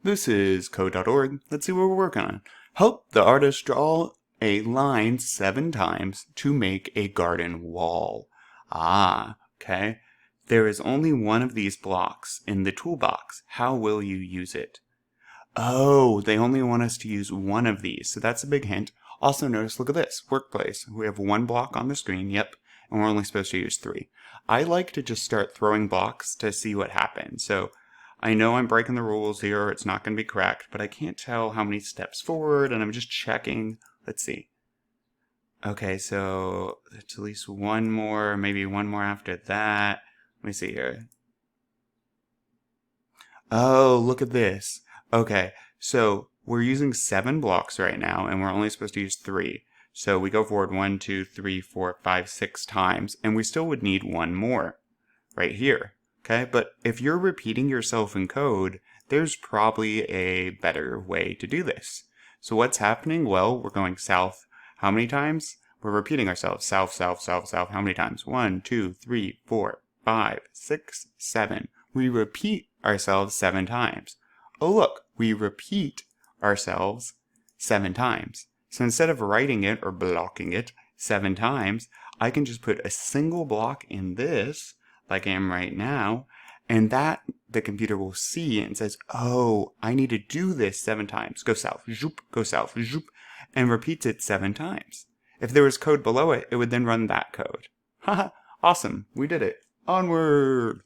This is code.org. Let's see what we're working on. Help the artist draw a line 7 times to make a garden wall. Okay. There is only one of these blocks in the toolbox. How will you use it? Oh, they only want us to use one of these, so that's a big hint. Also notice, look at this, workplace. We have one block on the screen, yep, and we're only supposed to use 3. I like to just start throwing blocks to see what happens. So I know I'm breaking the rules here, it's not going to be correct, but I can't tell how many steps forward, and I'm just checking. Let's see. Okay, so it's at least one more, maybe one more after that. Let me see here. Oh, look at this. Okay, so we're using 7 blocks right now, and we're only supposed to use 3. So we go forward 1, 2, 3, 4, 5, 6 times, and we still would need one more right here. Okay, but if you're repeating yourself in code, there's probably a better way to do this. So what's happening? Well, we're going south. How many times? We're repeating ourselves. South, south, south, south. How many times? 1, 2, 3, 4, 5, 6, 7. We repeat ourselves 7 times. Oh look, we repeat ourselves 7 times. So instead of writing it or blocking it 7 times, I can just put a single block in this, like I am right now, and that the computer will see and says, oh, I need to do this 7 times. Go south, zoop, go south, zoop, and repeats it 7 times. If there was code below it, it would then run that code. Haha, awesome, we did it. Onward!